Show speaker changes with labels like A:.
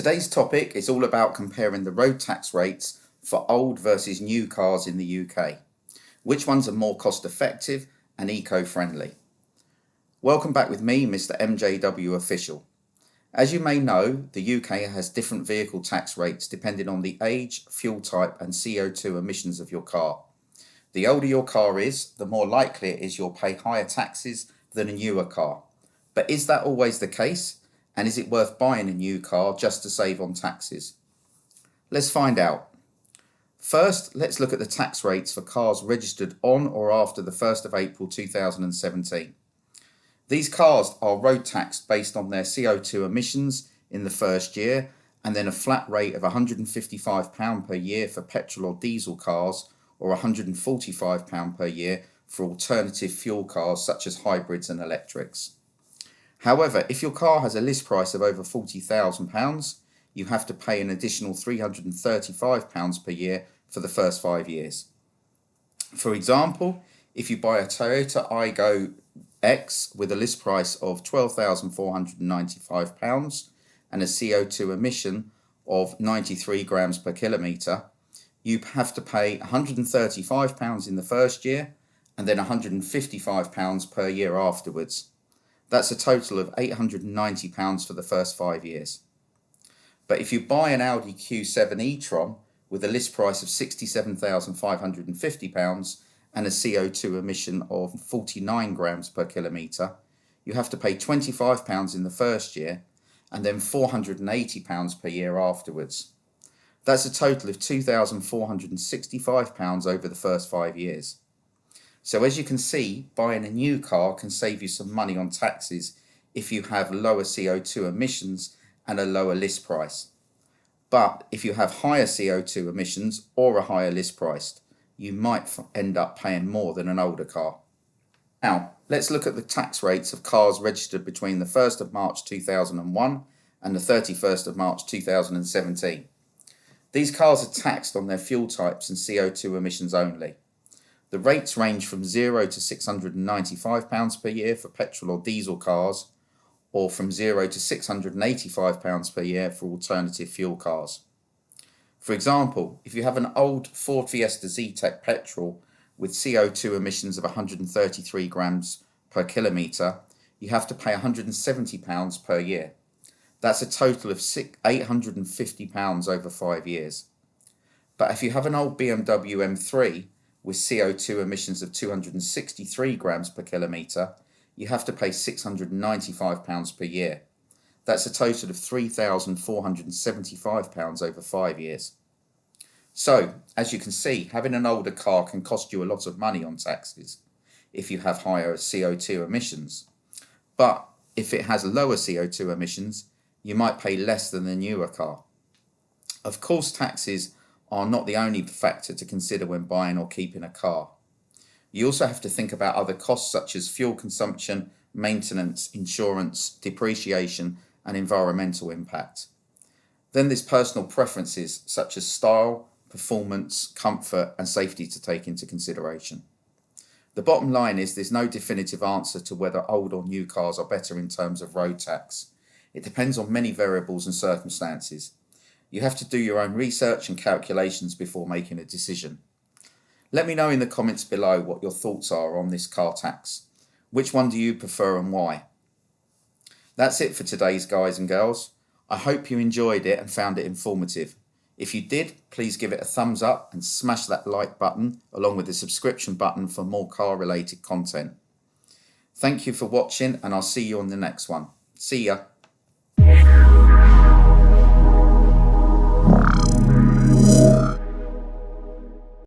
A: Today's topic is all about comparing the road tax rates for old versus new cars in the UK. Which ones are more cost effective and eco-friendly? Welcome back with me, Mr. MJW Official. As you may know, the UK has different vehicle tax rates depending on the age, fuel type and CO2 emissions of your car. The older your car is, the more likely it is you'll pay higher taxes than a newer car. But is that always the case? And is it worth buying a new car just to save on taxes? Let's find out. First, let's look at the tax rates for cars registered on or after the 1st of April 2017. These cars are road taxed based on their CO2 emissions in the first year, and then a flat rate of £155 per year for petrol or diesel cars, or £145 per year for alternative fuel cars such as hybrids and electrics. However, if your car has a list price of over £40,000, you have to pay an additional £335 per year for the first 5 years. For example, if you buy a Toyota Aygo X with a list price of £12,495 and a CO2 emission of 93 grams per kilometre, you have to pay £135 in the first year and then £155 per year afterwards. That's a total of £890 for the first 5 years. But if you buy an Audi Q7 e-tron with a list price of £67,550 and a CO2 emission of 49 grams per kilometre, you have to pay £25 in the first year and then £480 per year afterwards. That's a total of £2,465 over the first 5 years. So as you can see, buying a new car can save you some money on taxes if you have lower CO2 emissions and a lower list price. But if you have higher CO2 emissions or a higher list price, you might end up paying more than an older car. Now, let's look at the tax rates of cars registered between the 1st of March 2001 and the 31st of March 2017. These cars are taxed on their fuel types and CO2 emissions only. The rates range from £0 to £695 per year for petrol or diesel cars, or from £0 to £685 per year for alternative fuel cars. For example, if you have an old Ford Fiesta Zetec petrol with CO2 emissions of 133 grams per kilometre, you have to pay £170 per year. That's a total of £850 over 5 years. But if you have an old BMW M3 with CO2 emissions of 263 grams per kilometre, you have to pay £695 per year. That's a total of £3,475 over 5 years. So, as you can see, having an older car can cost you a lot of money on taxes if you have higher CO2 emissions. But if it has lower CO2 emissions, you might pay less than the newer car. Of course, taxes are not the only factor to consider when buying or keeping a car. You also have to think about other costs such as fuel consumption, maintenance, insurance, depreciation, and environmental impact. Then there's personal preferences such as style, performance, comfort, and safety to take into consideration. The bottom line is there's no definitive answer to whether old or new cars are better in terms of road tax. It depends on many variables and circumstances. You have to do your own research and calculations before making a decision. Let me know in the comments below what your thoughts are on this car tax. Which one do you prefer and why? That's it for today's guys and girls. I hope you enjoyed it and found it informative. If you did, please give it a thumbs up and smash that like button along with the subscription button for more car related content. Thank you for watching and I'll see you on the next one. See ya.